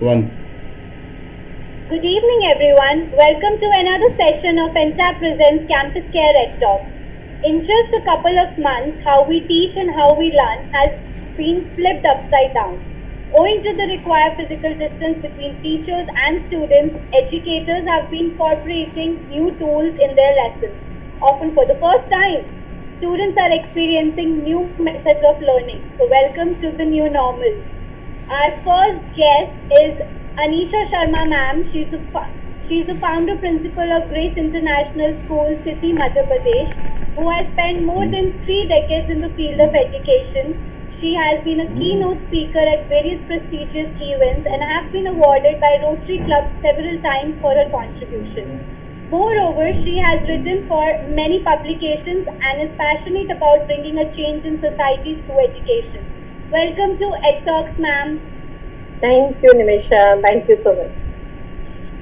One. Good evening, everyone. Welcome to another session of Entab presents CampusCare EdTalks. In just a couple of months, how we teach and how we learn has been flipped upside down. Owing to the required physical distance between teachers and students, educators have been incorporating new tools in their lessons, often for the first time. Students are experiencing new methods of learning. So welcome to the new normal. Our first guest is Anisha Sharma ma'am. She's the founder principal of Grace International School, Sidhi, Madhya Pradesh, who has spent more than 3 decades in the field of education. She has been a keynote speaker at various prestigious events and has been awarded by Rotary Club several times for her contribution. Moreover, she has written for many publications and is passionate about bringing a change in society through education. Welcome to EdTalks, ma'am. Thank you, Anisha. Thank you so much.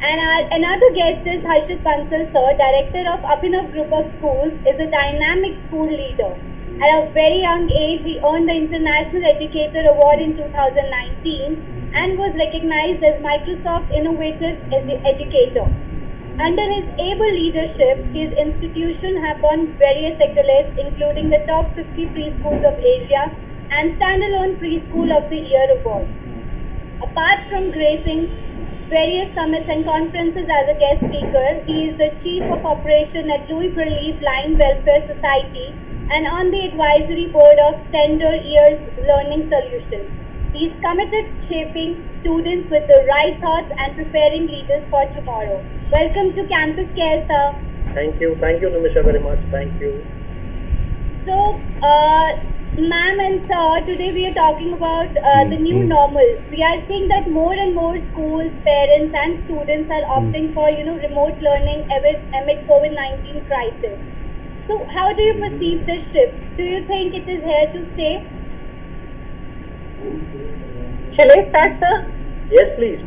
And our another guest is Harshit Bansal, sir, director of Abhinav Group of Schools, is a dynamic school leader. At a very young age, he earned the International Educator Award in 2019 and was recognized as Microsoft Innovative Educator. Under his able leadership, his institution have won various accolades, including the top 50 preschools of Asia and Standalone Preschool of the Year award. Apart from gracing various summits and conferences as a guest speaker, he is the Chief of Operation at Louis Braille Blind Welfare Society and on the advisory board of Tender Ears Learning Solutions. He is committed to shaping students with the right thoughts and preparing leaders for tomorrow. Welcome to CampusCare, sir. Thank you, Anisha, very much. Thank you. So, ma'am and sir, today we are talking about the new normal. We are seeing that more and more schools, parents and students are opting for remote learning amid COVID-19 crisis. So how do you perceive this shift? Do you think it is here to stay? Shall I start, sir? Yes, please.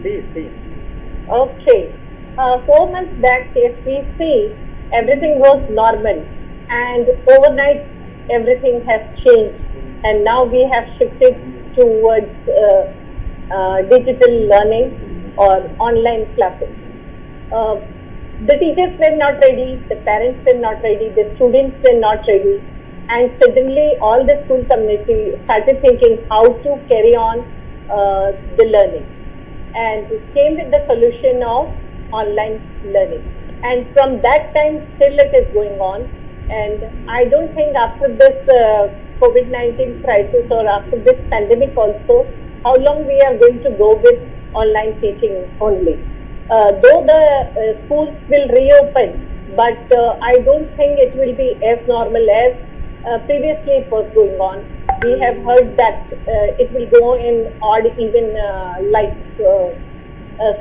Okay. 4 months back, if we see, everything was normal and overnight everything has changed and now we have shifted towards digital learning or online classes. The teachers were not ready, the parents were not ready, the students were not ready, and suddenly all the school community started thinking how to carry on the learning and came with the solution of online learning. And from that time still it is going on, and I don't think after this COVID-19 crisis or after this pandemic also, how long we are going to go with online teaching only. Though the schools will reopen, but I don't think it will be as normal as previously it was going on. We have heard that it will go in odd even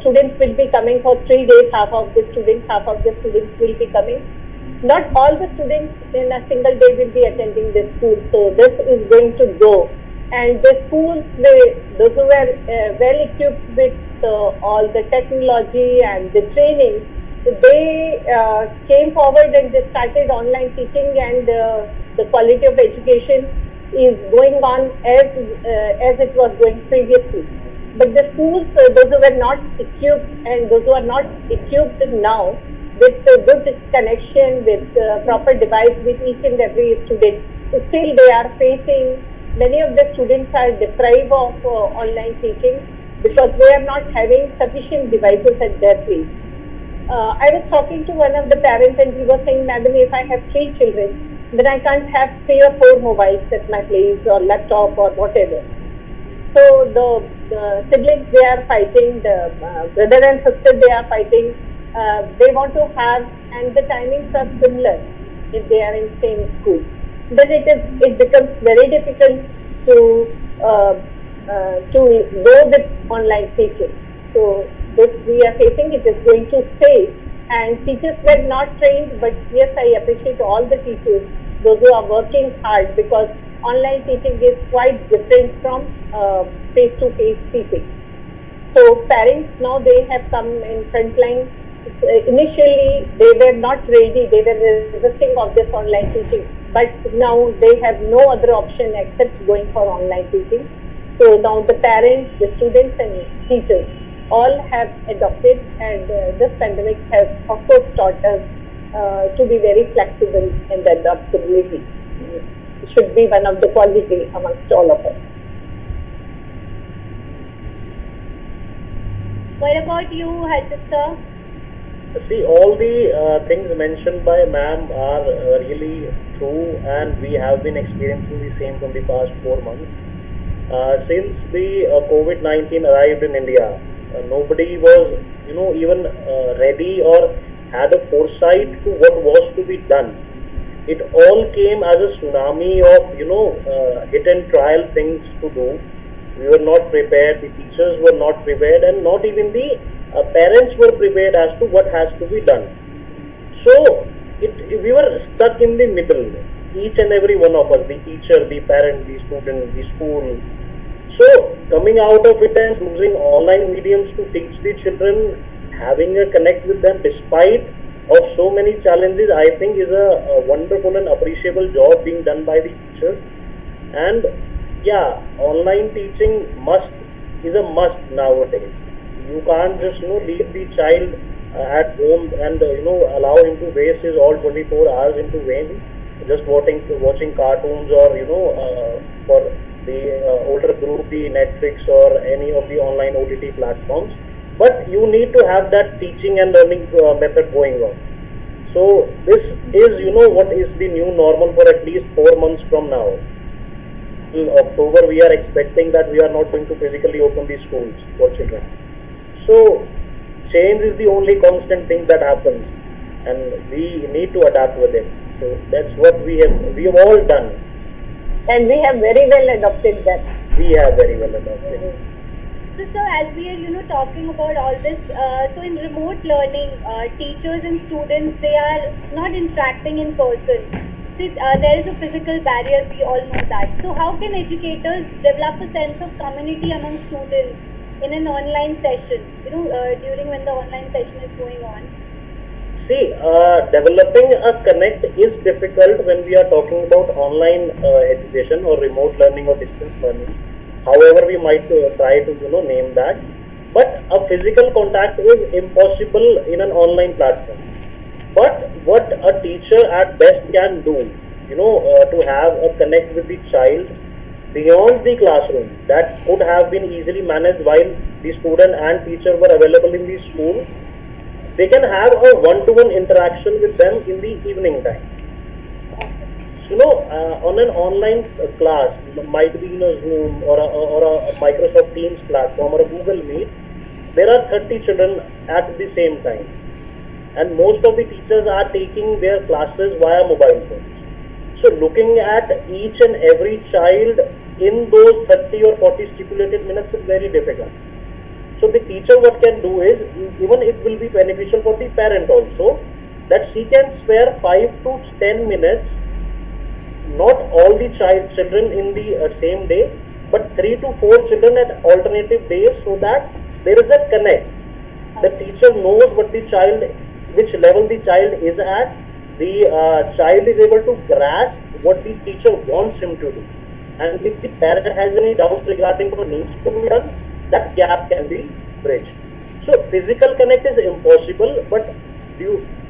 students will be coming for 3 days, half of the students will be coming. Not all the students in a single day will be attending the school, so this is going to go. And the schools, those who were well equipped with all the technology and the training, they came forward and they started online teaching, and the quality of education is going on as it was going previously. But the schools, those who were not equipped and those who are not equipped now with good connection, with proper device with each and every student, still they are facing. Many of the students are deprived of online teaching because they are not having sufficient devices at their place. I was talking to one of the parents and he was saying, Madam, if I have 3 children, then I can't have 3 or 4 mobiles at my place or laptop or whatever. So the siblings, they are fighting, the brother and sister, they are fighting. They want to have, and the timings are similar if they are in same school. Then it becomes very difficult to go with online teaching. So this we are facing, it is going to stay, and teachers were not trained, but yes, I appreciate all the teachers, those who are working hard, because online teaching is quite different from face-to-face teaching. So parents now, they have come in front line. Initially they were not ready, they were resisting of this online teaching, but now they have no other option except going for online teaching. So now the parents, the students and teachers, all have adopted, and this pandemic has, of course, taught us to be very flexible, and the adaptability should be one of the quality amongst all of us. What about you, Harshit sir? See, all the things mentioned by ma'am are really true, and we have been experiencing the same from the past 4 months. Since the COVID-19 arrived in India, nobody was, even ready or had a foresight to what was to be done. It all came as a tsunami of, hit and trial things to do. We were not prepared, the teachers were not prepared, and not even the parents were prepared as to what has to be done. So we were stuck in the middle, each and every one of us, the teacher, the parent, the student, the school. So coming out of it and choosing online mediums to teach the children, having a connect with them despite of so many challenges, I think is a wonderful and appreciable job being done by the teachers. And yeah, online teaching is a must nowadays. You can't just leave the child at home and allow him to waste his all 24 hours into vain, just watching cartoons, or for the older group, the Netflix or any of the online OTT platforms. But you need to have that teaching and learning method going on. So this is what is the new normal for at least 4 months from now. Till October, we are expecting that we are not going to physically open the schools for children. So change is the only constant thing that happens, and we need to adapt with it. So that's what we have all done. And we have very well adopted that. We have very well adopted. So, sir, as we are, talking about all this, so in remote learning, teachers and students, they are not interacting in person. So, there is a physical barrier, we all know that. So, how can educators develop a sense of community among students in an online session, during when the online session is going on? See, developing a connect is difficult when we are talking about online education or remote learning or distance learning. However, we might try to name that, but a physical contact is impossible in an online platform. But what a teacher at best can do, to have a connect with the child beyond the classroom, that could have been easily managed while the student and teacher were available in the school. They can have a one-to-one interaction with them in the evening time. So, on an online class, might be in a Zoom or a Microsoft Teams platform or a Google Meet, there are 30 children at the same time. And most of the teachers are taking their classes via mobile phones. So, looking at each and every child in those 30 or 40 stipulated minutes is very difficult. So the teacher what can do is, even it will be beneficial for the parent also, that she can spare 5 to 10 minutes, not all the children in the same day, but 3 to 4 children at alternative days, so that there is a connect. The teacher knows which level the child is at. The child is able to grasp what the teacher wants him to do. And if the parent has any doubts regarding what needs to be done, that gap can be bridged. So physical connect is impossible, but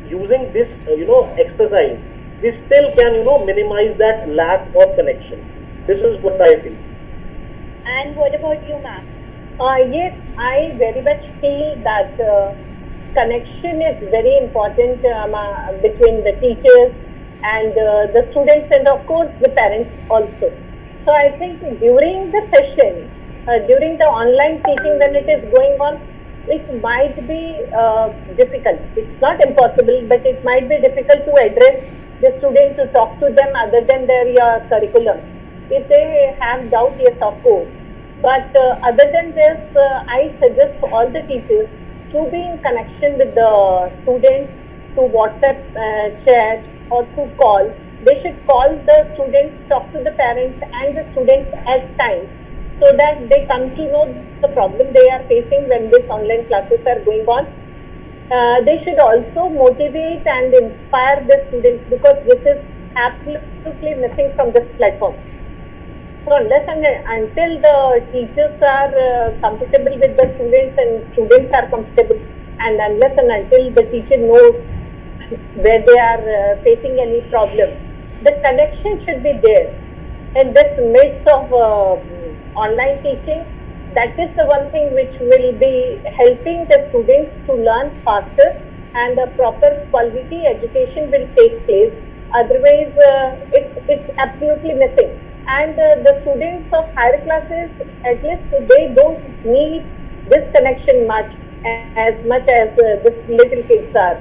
using this exercise, we still can minimize that lack of connection. This is what I feel. And what about you, ma'am? Yes, I very much feel that connection is very important between the teachers and the students, and of course the parents also. So I think during the session, during the online teaching when it is going on, it might be difficult. It's not impossible, but it might be difficult to address the student, to talk to them other than their curriculum. If they have doubt, yes, of course. But other than this, I suggest all the teachers to be in connection with the students through WhatsApp chat or through call. They should call the students, talk to the parents and the students at times, so that they come to know the problem they are facing when these online classes are going on. They should also motivate and inspire the students, because this is absolutely missing from this platform. So unless and until the teachers are comfortable with the students and students are comfortable, and unless and until the teacher knows where they are facing any problem, the connection should be there. In this midst of online teaching, that is the one thing which will be helping the students to learn faster and a proper quality education will take place. Otherwise, it's absolutely missing. And the students of higher classes, at least they don't need this connection much as this little kids are.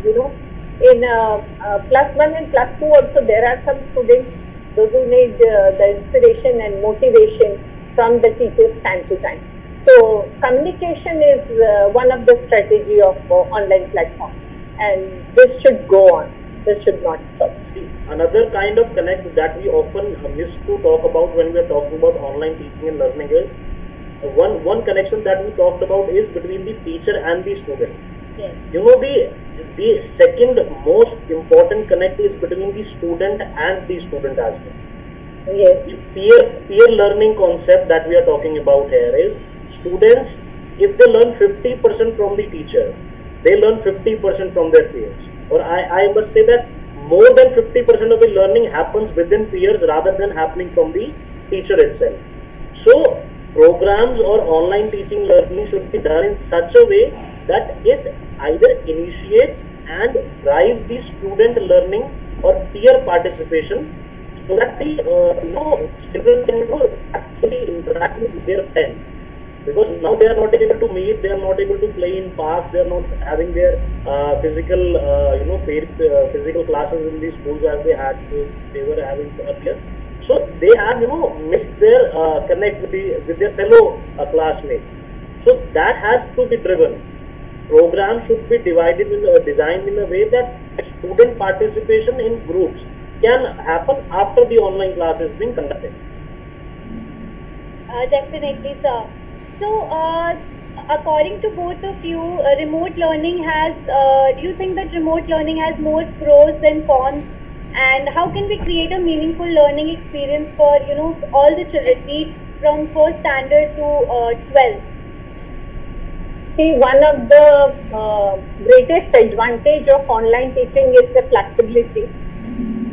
You know, in +1 and +2 also there are some students, those who need the inspiration and motivation from the teachers time to time. So communication is one of the strategy of online platform, and this should go on. This should not stop. Another kind of connect that we often miss to talk about when we are talking about online teaching and learning is one connection that we talked about is between the teacher and the student. Yes. You know, the second most important connect is between the student and the student as well. Yes. The peer learning concept that we are talking about here is students, if they learn 50% from the teacher, they learn 50% from their peers. Or I must say that more than 50% of the learning happens within peers rather than happening from the teacher itself. So programs or online teaching learning should be done in such a way that it either initiates and drives the student learning or peer participation, so that the children can actually interact with their friends. Because now they are not able to meet, they are not able to play in parks, they are not having their physical, paid physical classes in the schools as they were having earlier. So they have, missed their connect with their fellow classmates. So that has to be driven. Program should be designed in a way that student participation in groups can happen after the online class is being conducted. Definitely, sir. So, according to both of you, remote learning has, do you think that remote learning has more pros than cons? And how can we create a meaningful learning experience for, all the children, be it from first standard to 12th? See, one of the greatest advantage of online teaching is the flexibility.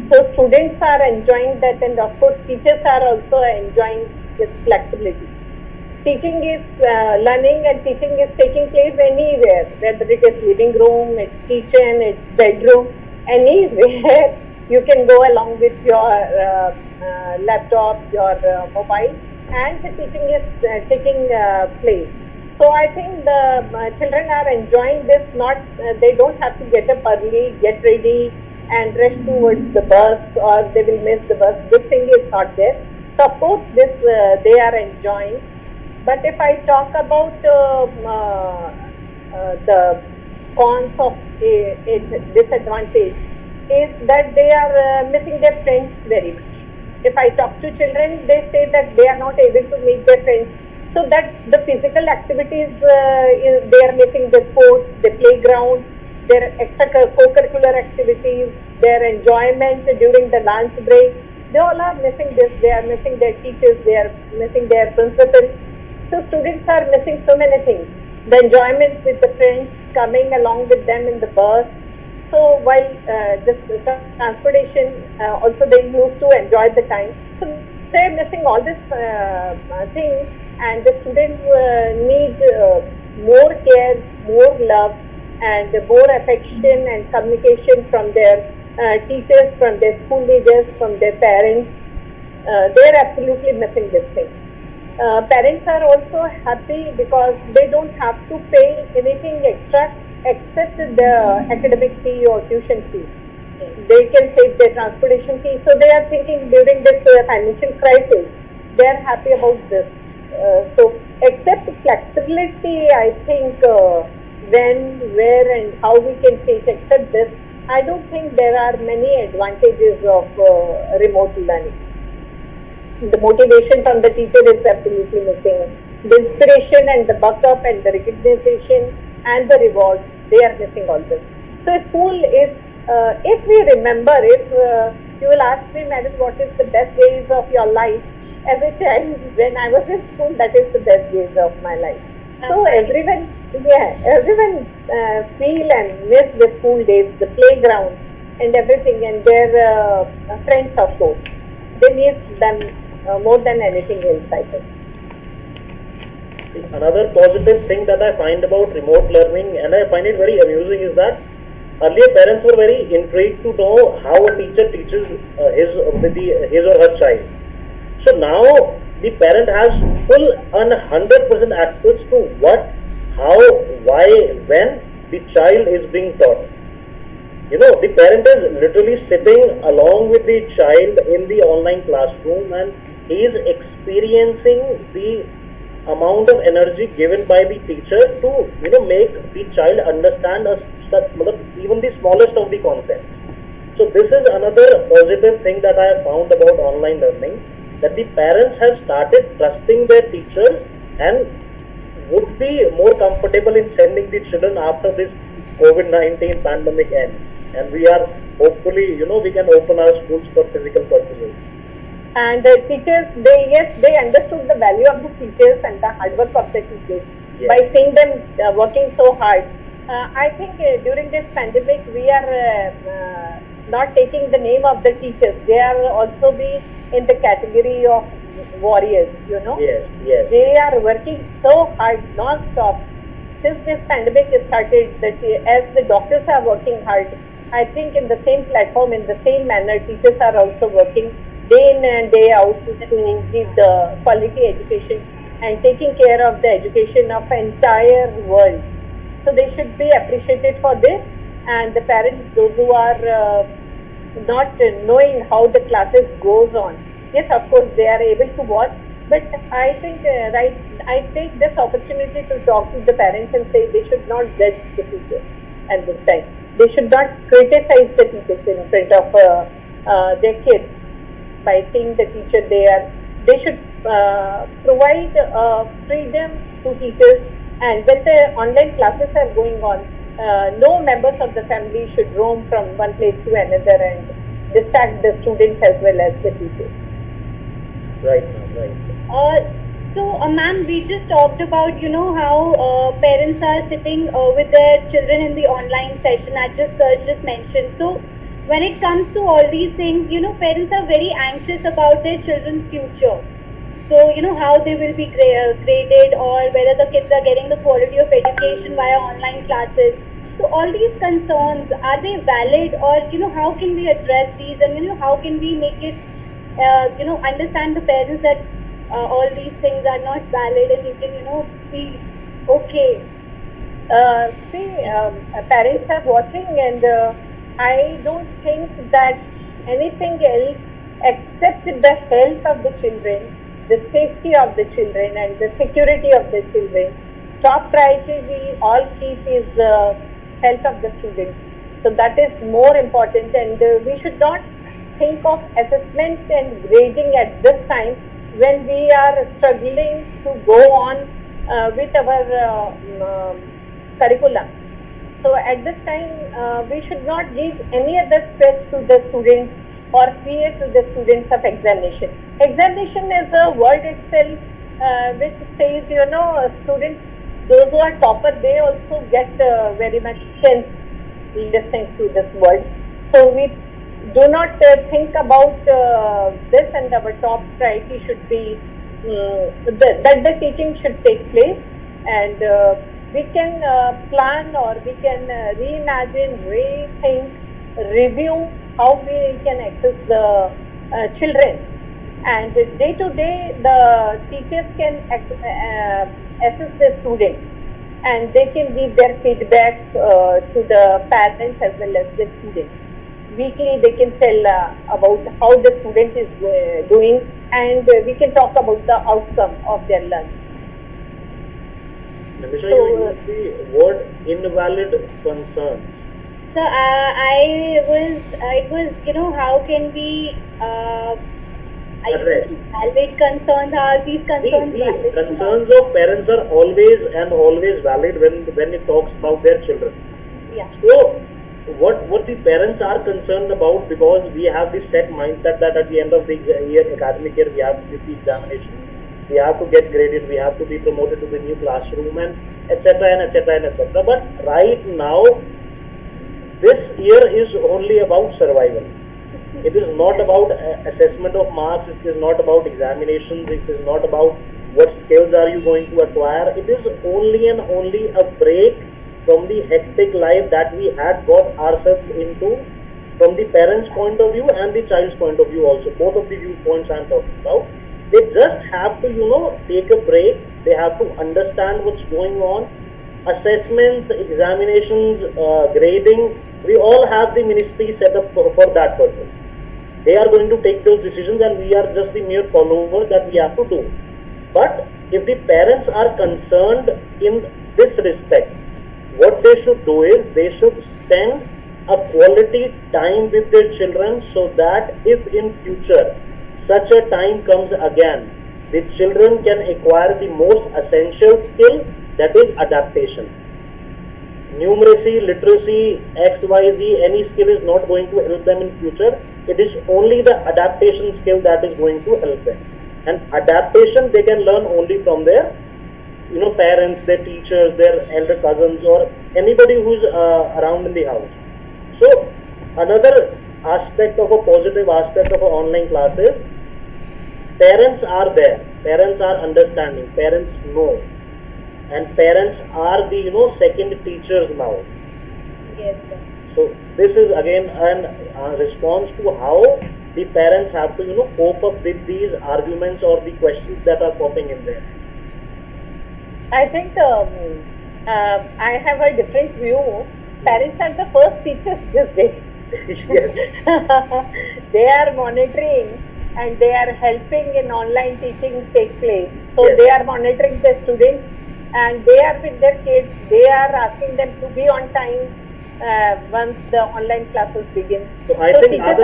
So students are enjoying that, and of course teachers are also enjoying this flexibility. Teaching is learning and teaching is taking place anywhere, whether it is living room, it's kitchen, it's bedroom, anywhere you can go along with your laptop, your mobile, and the teaching is taking place. So I think the children are enjoying this. Not they don't have to get up early, get ready, and rush towards the bus, or they will miss the bus. This thing is not there. So of course this they are enjoying. But if I talk about the cons of its disadvantage, is that they are missing their friends very much. If I talk to children, they say that they are not able to meet their friends. So that the physical activities, they are missing the sports, the playground, their extra co-curricular activities, their enjoyment during the lunch break. They all are missing this. They are missing their teachers. They are missing their principal. So students are missing so many things. The enjoyment with the friends, coming along with them in the bus. So while this transportation, also they used to enjoy the time. So they are missing all these things, and the students need more care, more love, and more affection and communication from their teachers, from their school leaders, from their parents. They are absolutely missing this thing. Parents are also happy because they don't have to pay anything extra except the academic fee or tuition fee. They can save their transportation fee. So they are thinking during this financial crisis, they are happy about this. So except flexibility, I think when, where and how we can teach, except this, I don't think there are many advantages of remote learning. The motivation from the teacher is absolutely missing. The inspiration and the backup and the recognition and the rewards, they are missing all this. So school is, if we remember, if you will ask me, madam, what is the best days of your life, as a child, when I was in school, that is the best days of my life. So everyone, everyone feel and miss the school days, the playground and everything, and their friends, of course. They miss them more than anything else, I think. See, another positive thing that I find about remote learning, and I find it very amusing, is that earlier parents were very intrigued to know how a teacher teaches his or her child. So now the parent has full and 100% access to what, how, why, when the child is being taught. The parent is literally sitting along with the child in the online classroom, and he is experiencing the amount of energy given by the teacher to make the child understand even the smallest of the concepts. So this is another positive thing that I have found about online learning, that the parents have started trusting their teachers and would be more comfortable in sending the children after this COVID-19 pandemic ends, and we are hopefully we can open our schools for physical purposes. And the teachers, they understood the value of the teachers and the hard work of the teachers by seeing them working so hard. I think during this pandemic, we are not taking the name of the teachers. They are also be in the category of warriors, Yes. They are working so hard, non-stop. Since this pandemic started, that as the doctors are working hard, I think in the same platform, in the same manner, teachers are also working day in and day out to give the quality education and taking care of the education of the entire world. So they should be appreciated for this, and the parents, those who are not knowing how the classes goes on, yes, of course they are able to watch, but I think I take this opportunity to talk to the parents and say they should not judge the teacher at this time. They should not criticize the teachers in front of their kids. By seeing the teacher there, they should provide freedom to teachers, and when the online classes are going on, no members of the family should roam from one place to another and distract the students as well as the teachers. Right, right. So, ma'am, we just talked about, how parents are sitting with their children in the online session, as Sir just mentioned. So, when it comes to all these things, parents are very anxious about their children's future. So, how they will be graded, or whether the kids are getting the quality of education via online classes. So, all these concerns, are they valid, or, how can we address these, and, how can we make it, understand the parents that all these things are not valid, and you can, be okay. Parents are watching, and I don't think that anything else except the health of the children, the safety of the children, and the security of the children. Top priority we all keep is the health of the students. So that is more important, and we should not think of assessment and grading at this time when we are struggling to go on with our curriculum. So at this time, we should not give any other stress to the students or fear to the students of examination. Examination is a word itself which says, students, those who are topper, they also get very much tensed listening to this word. So we do not think about this, and our top priority should be that the teaching should take place, and we can plan, or we can reimagine, rethink, review how we can access the children. And day to day, the teachers can assess the students, and they can give their feedback to the parents as well as the students. Weekly, they can tell about how the student is doing, and we can talk about the outcome of their learning. Anisha, you used the word invalid concerns. So it was, how can we address valid concerns? How are these concerns the concerns of parents are always valid when it talks about their children. Yeah. So what the parents are concerned about, because we have this set mindset that at the end of the year, academic year, we have to give the examinations, we have to get graded, we have to be promoted to the new classroom, and etc. and etc. and etc. But right now, this year is only about survival. It is not about assessment of marks, it is not about examinations, it is not about what skills are you going to acquire. It is only and only a break from the hectic life that we had got ourselves into, from the parents' point of view and the child's point of view also. Both of the viewpoints I am talking about. They just have to, take a break. They have to understand what's going on. Assessments, examinations, grading, we all have the ministry set up for that purpose. They are going to take those decisions and we are just the mere followers that we have to do. But if the parents are concerned in this respect, what they should do is they should spend a quality time with their children, so that if in future such a time comes again, the children can acquire the most essential skill, that is adaptation. Numeracy, literacy, XYZ, any skill is not going to help them in future. It is only the adaptation skill that is going to help them. And adaptation they can learn only from their parents, their teachers, their elder cousins, or anybody who's around in the house. So another aspect of a positive aspect of an online class is parents are there, parents are understanding, parents know, and parents are the second teachers now. Yes, sir. So this is again a response to how the parents have to cope up with these arguments or the questions that are popping in there. I think I have a different view. Parents are the first teachers these days. Yes. They are monitoring and they are helping in online teaching take place. So Yes. they are monitoring the students and they are with their kids. They are asking them to be on time once the online classes begin. So I think rather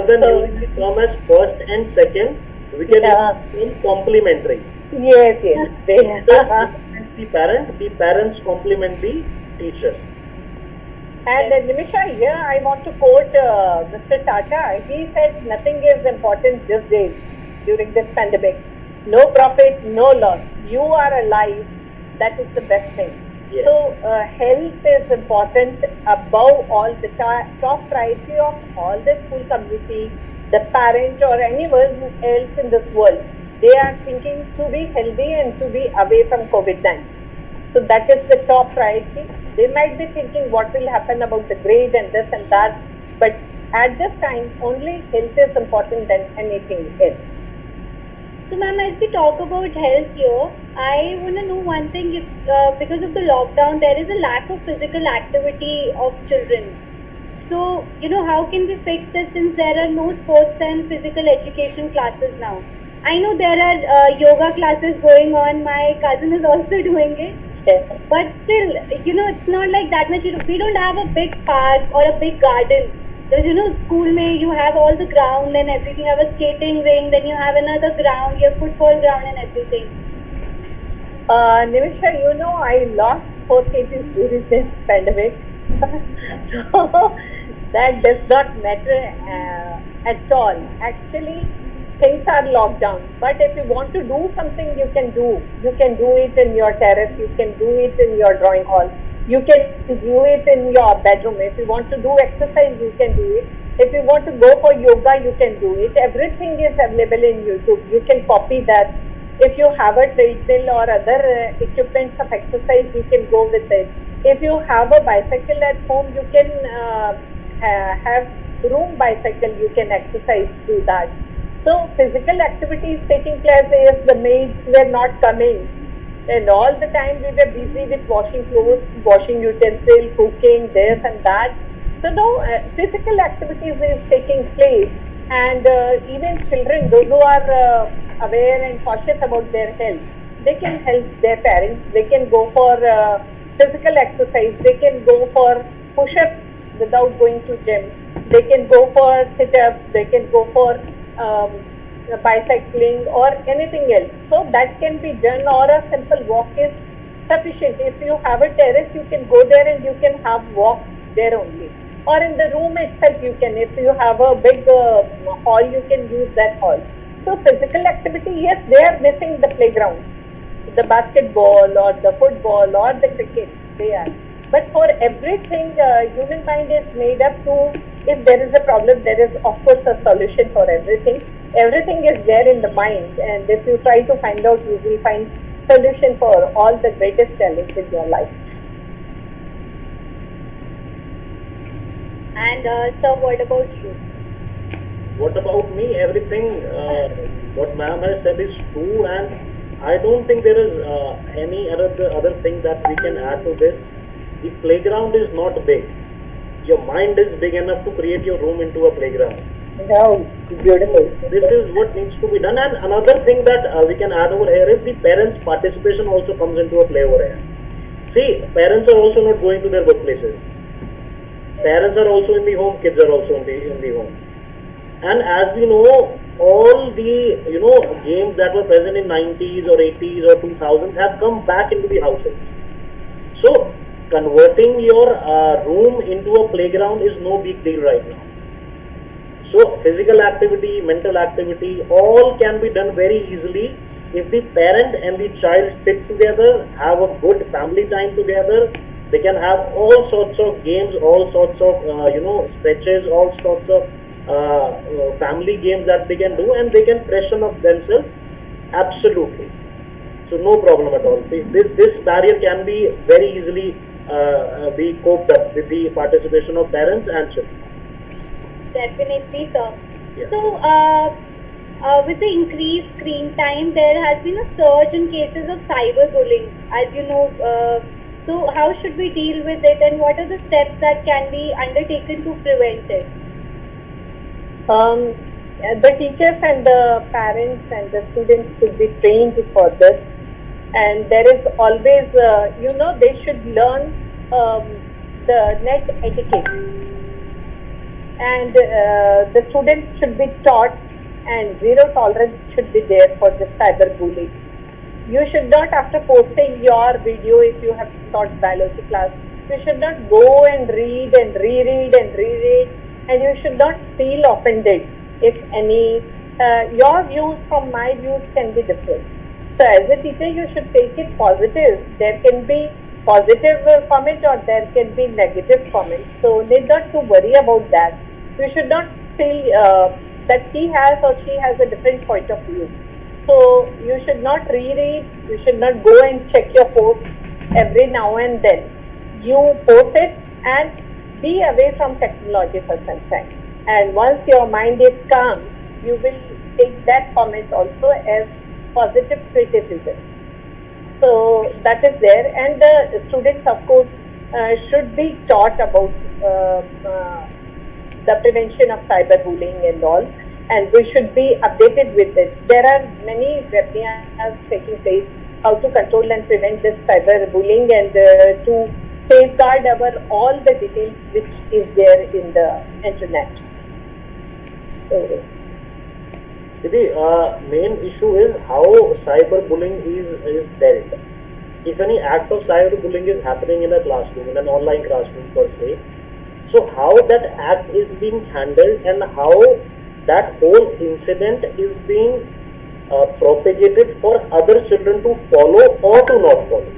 than So- using the term as first and second, we can use the term complementary. Yes, they The parents complement the teachers. And Nimisha, here I want to quote Mr. Tata. He said nothing is important these days during this pandemic. No profit, no loss. You are alive. That is the best thing. Yes. So health is important above all. The top priority of all the school community, the parent or anyone else in this world. They are thinking to be healthy and to be away from COVID-19. So that is the top priority. They might be thinking what will happen about the grade and this and that, but at this time only health is important than anything else. So, ma'am, as we talk about health here, I want to know one thing. If, because of the lockdown, there is a lack of physical activity of children. So, how can we fix this since there are no sports and physical education classes now? I know there are yoga classes going on. My cousin is also doing it. But still, it's not like that much. We don't have a big park or a big garden. There's, school mein you have all the ground and everything. You have a skating ring, then you have another ground, you have football ground and everything. Nimisha, I lost 4 kgs during this pandemic. So that does not matter at all. Actually, things are locked down. But if you want to do something, you can do. You can do it in your terrace. You can do it in your drawing hall. You can do it in your bedroom. If you want to do exercise, you can do it. If you want to go for yoga, you can do it. Everything is available in YouTube. You can copy that. If you have a treadmill or other equipments of exercise, you can go with it. If you have a bicycle at home, you can have room bicycle. You can exercise through that. So physical activities taking place if the maids were not coming. And all the time we were busy with washing clothes, washing utensils, cooking, this and that. So no, physical activities is taking place. And even children, those who are aware and cautious about their health, they can help their parents. They can go for physical exercise. They can go for push-ups without going to gym. They can go for sit-ups. They can go for bicycling or anything else. So that can be done, or a simple walk is sufficient. If you have a terrace, you can go there and you can have walk there only. Or in the room itself, you can, if you have a big hall, you can use that hall. So physical activity, yes, they are missing the playground, the basketball or the football or the cricket, they are. But for everything, human mind is made up to, if there is a problem, there is of course a solution for everything. Everything is there in the mind, and if you try to find out, you will find solution for all the greatest challenges in your life. And sir, what about you? What about me? Everything what ma'am has said is true, and I don't think there is any other thing that we can add to this. The playground is not big. Your mind is big enough to create your room into a playground. Wow, beautiful. This is what needs to be done. And another thing that we can add over here is the parents' participation also comes into a play over here. See, parents are also not going to their workplaces. Parents are also in the home, kids are also in the home. And as we know, all the games that were present in 90s or 80s or 2000s have come back into the households. So converting your room into a playground is no big deal right now. So physical activity, mental activity, all can be done very easily if the parent and the child sit together, have a good family time together. They can have all sorts of games, all sorts of stretches, all sorts of family games that they can do, and they can freshen up themselves. Absolutely. So no problem at all. This barrier can be very easily be coped up with the participation of parents and children. Definitely, sir. Yeah. So, with the increased screen time, there has been a surge in cases of cyberbullying, as you know. So, how should we deal with it, and what are the steps that can be undertaken to prevent it? The teachers and the parents and the students should be trained for this, and there is always, they should learn the net etiquette, and the students should be taught, and zero tolerance should be there for the cyberbullying. You should not, after posting your video, if you have taught biology class, you should not go and read and reread and reread, and you should not feel offended if any, your views from my views can be different. So as a teacher, you should take it positive. There can be positive comment or there can be negative comment. So need not to worry about that. You should not feel that he has or she has a different point of view. So you should not reread, you should not go and check your post every now and then. You post it and be away from technology for some time. And once your mind is calm, you will take that comment also as positive criticism. So that is there, and the students of course should be taught about the prevention of cyberbullying and all, and we should be updated with it. There are many webinars taking place how to control and prevent this cyberbullying and to safeguard our all the details which is there in the internet. So, the main issue is how cyberbullying is dealt. If any act of cyberbullying is happening in a classroom, in an online classroom per se, so how that act is being handled and how that whole incident is being propagated for other children to follow or to not follow.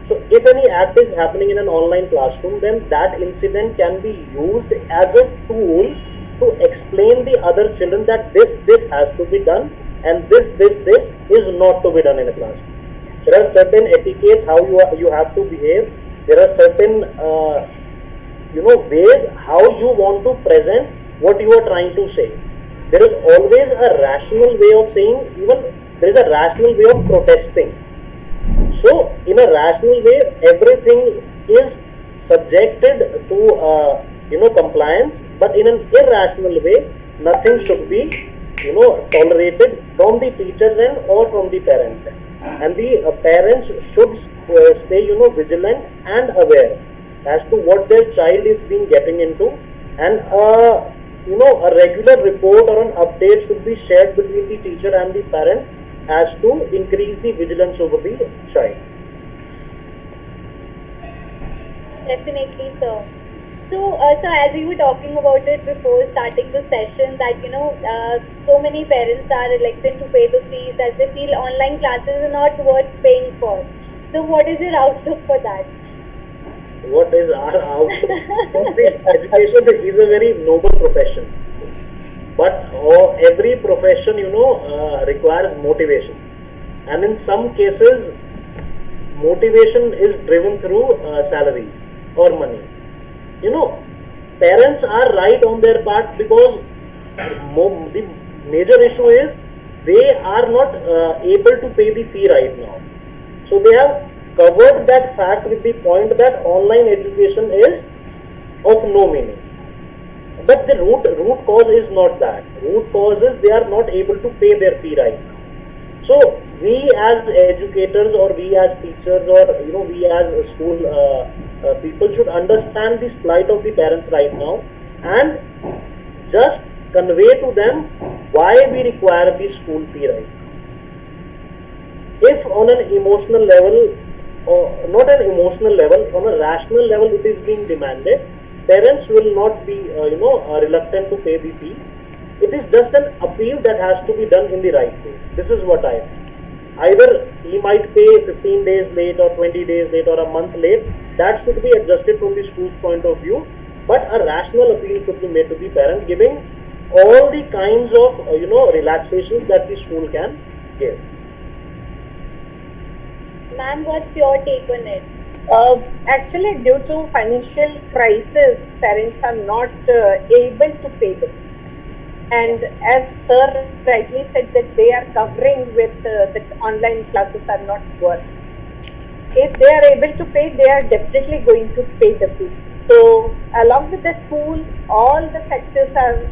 So if any act is happening in an online classroom, then that incident can be used as a tool to explain the other children that this has to be done and this is not to be done in a classroom. There are certain etiquettes how you have to behave. There are certain ways how you want to present what you are trying to say. There is always a rational way of saying, even there is a rational way of protesting. So in a rational way, everything is subjected to compliance, but in an irrational way, nothing should be tolerated from the teacher's end or from the parents' end. And the parents should stay vigilant and aware as to what their child is being getting into, and a regular report or an update should be shared between the teacher and the parent as to increase the vigilance over the child. Definitely, sir. So as we were talking about it before starting the session, that so many parents are reluctant to pay the fees as they feel online classes are not worth paying for. So, what is your outlook for that? What is our outlook? Education is a very noble profession, but every profession, requires motivation, and in some cases, motivation is driven through salaries or money. Parents are right on their part, because the major issue is they are not able to pay the fee right now. So they have covered that fact with the point that online education is of no meaning. But the root cause is not that. Root cause is they are not able to pay their fee right now. So we as educators, or we as teachers, or we as school people should understand this plight of the parents right now, and just convey to them why we require the school fee right now. If on an emotional level, or not an emotional level, on a rational level it is being demanded, parents will not be reluctant to pay the fee. It is just an appeal that has to be done in the right way. This is what I think. Either he might pay 15 days late, or 20 days late, or a month late. That should be adjusted from the school's point of view. But a rational appeal should be made to the parent, giving all the kinds of relaxations that the school can give. Ma'am, what's your take on it? Actually, due to financial crisis, parents are not able to pay them. And as sir rightly said, that they are covering with that online classes are not worth. If they are able to pay, they are definitely going to pay the fee. So along with the school, all the sectors are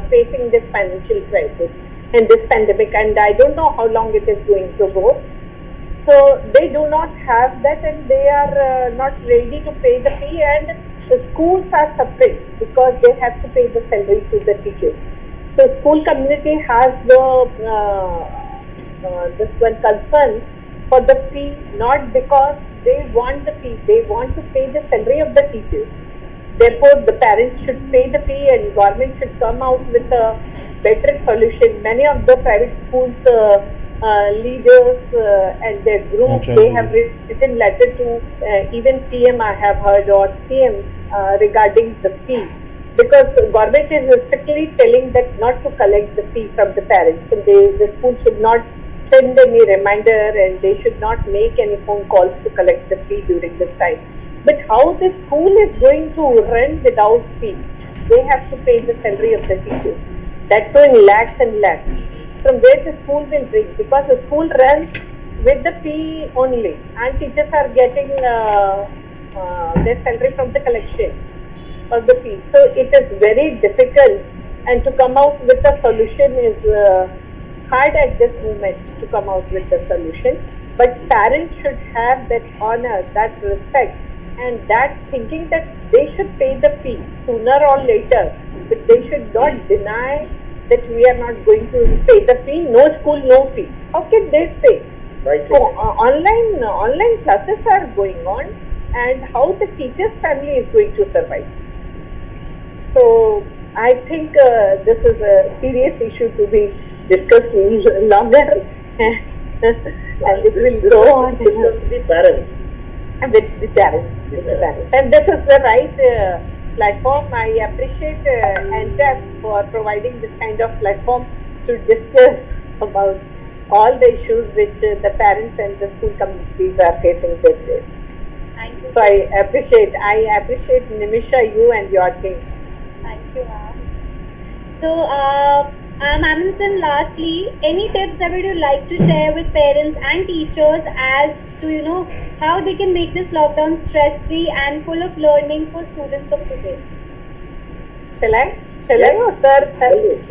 facing this financial crisis and this pandemic, and I don't know how long it is going to go. So they do not have that, and they are not ready to pay the fee, and the schools are suffering because they have to pay the salary to the teachers. So school community has this one concern for the fee, not because they want the fee, they want to pay the salary of the teachers. Therefore, the parents should pay the fee, and government should come out with a better solution. Many of the private schools leaders and their group, they have written letter to even PM, I have heard, or CM regarding the fee. Because government is strictly telling that not to collect the fee from the parents, and the school should not send any reminder, and they should not make any phone calls to collect the fee during this time. But how the school is going to run without fee? They have to pay the salary of the teachers. That too in lakhs and lakhs. From where the school will bring? Because the school runs with the fee only, and teachers are getting their salary from the collection of the fee. So it is very difficult, and to come out with a solution is hard at this moment to come out with the solution. But parents should have that honor, that respect, and that thinking that they should pay the fee sooner or later, but they should not deny that we are not going to pay the fee. No school, no fee. How can they say? Right. So online classes are going on, and how the teacher's family is going to survive? So I think this is a serious issue to be discussed longer, and it will go on with the parents. With the parents. And this is the right platform. I appreciate Entab for providing this kind of platform to discuss about all the issues which the parents and the school communities are facing these days. Thank you. So I appreciate Nimisha, you and your team. Thank you, ma'am. So, Amundsen, lastly, any tips that would you like to share with parents and teachers as to, how they can make this lockdown stress-free and full of learning for students of today? Shall I? Oh, sir?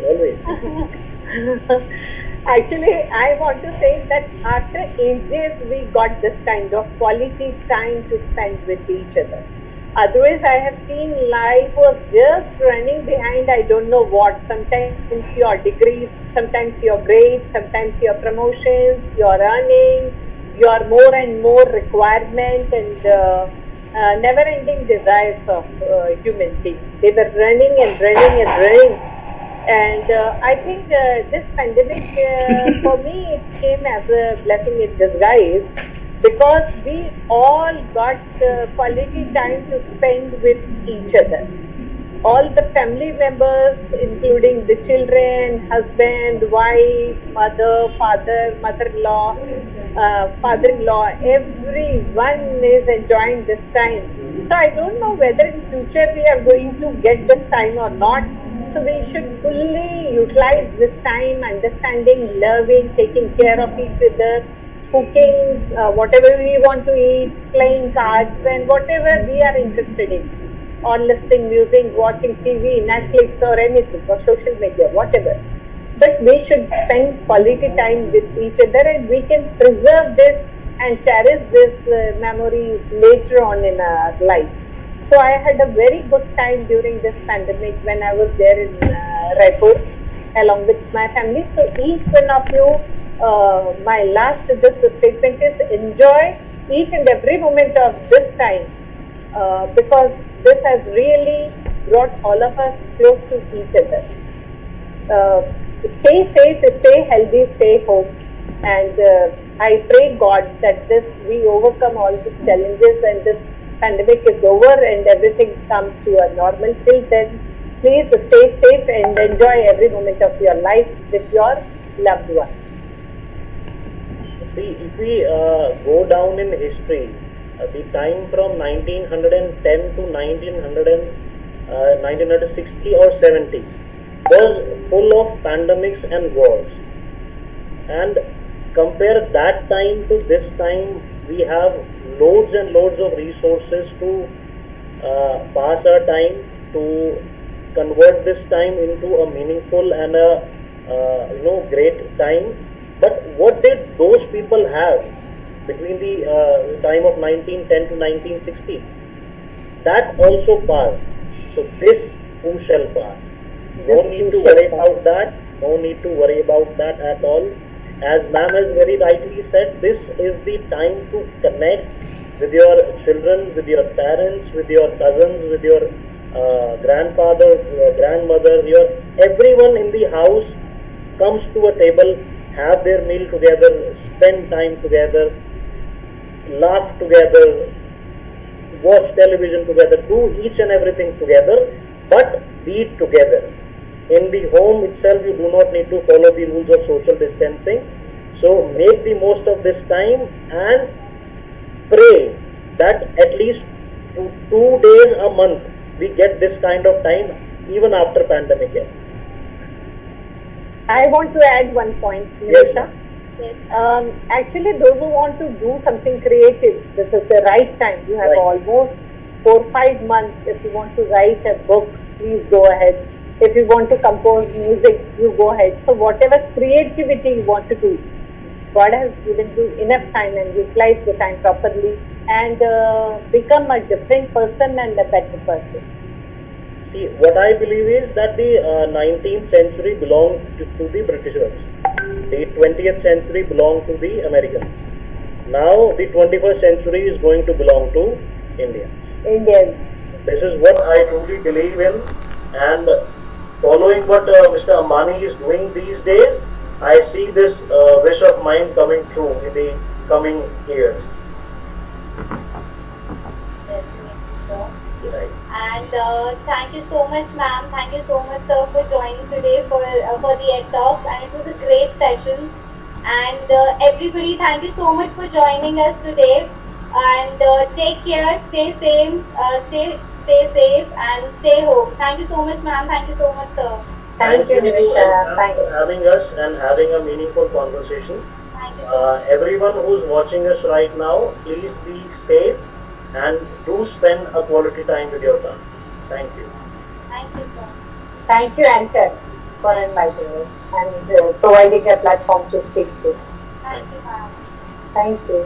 Always. Actually, I want to say that after ages, we got this kind of quality time to spend with each other. Otherwise, I have seen life was just running behind I don't know what. Sometimes your degrees, sometimes your grades, sometimes your promotions, your earning, your more and more requirement, and never-ending desires of human beings. They were running and running and running. And I think this pandemic, for me, it came as a blessing in disguise because we all got quality time to spend with each other. All the family members, including the children, husband, wife, mother, father, mother-in-law, father-in-law, everyone is enjoying this time. So I don't know whether in future we are going to get this time or not. So we should fully utilize this time, understanding, loving, taking care of each other, cooking, whatever we want to eat, playing cards, and whatever we are interested in, or listening music, watching TV, Netflix, or anything, or social media, whatever. But we should spend quality time with each other, and we can preserve this and cherish these memories later on in our life. So I had a very good time during this pandemic when I was there in Raipur along with my family. So each one of you, my last this statement is enjoy each and every moment of this time because this has really brought all of us close to each other. Stay safe, stay healthy, stay home, and I pray God that we overcome all these challenges and this pandemic is over and everything comes to a normal. Till then, please stay safe and enjoy every moment of your life with your loved ones. See, if we go down in history, the time from 1910 to 1960 or 70 was full of pandemics and wars. And compare that time to this time, we have loads and loads of resources to pass our time, to convert this time into a meaningful and a great time. But what did those people have between the time of 1910 to 1960? That also passed. So this too shall pass. No need to worry about that. No need to worry about that at all. As ma'am has very rightly said, this is the time to connect with your children, with your parents, with your cousins, with your grandfather, grandmother, everyone in the house comes to a table, have their meal together, spend time together, laugh together, watch television together, do each and everything together, but be together. In the home itself, you do not need to follow the rules of social distancing. So make the most of this time and pray that at least 2 days a month we get this kind of time even after pandemic ends. I want to add one point, Anisha. Yes. Actually, those who want to do something creative, this is the right time. You have almost 4-5 months. If you want to write a book, please go ahead. If you want to compose music, you go ahead. So whatever creativity you want to do, God has given you enough time, and utilize the time properly and become a different person and a better person. See, what I believe is that the 19th century belonged to the Britishers. The 20th century belonged to the Americans. Now the 21st century is going to belong to Indians. This is what I truly believe in, and following what Mr. Ambani is doing these days, I see this wish of mine coming true in the coming years. Right. And thank you so much, ma'am. Thank you so much, sir, for joining today for the EdTalks. And it was a great session. And everybody, thank you so much for joining us today. And take care, stay safe, stay safe, and stay home. Thank you so much, ma'am. Thank you so much, sir. Thank you, Anisha. Thank you for having us and having a meaningful conversation. Thank you. Everyone who's watching us right now, please be safe and do spend a quality time with your family. Thank you. Thank you, sir. Thank you, Entab, for inviting us and providing a platform to speak to. Thank you, ma'am. Thank you.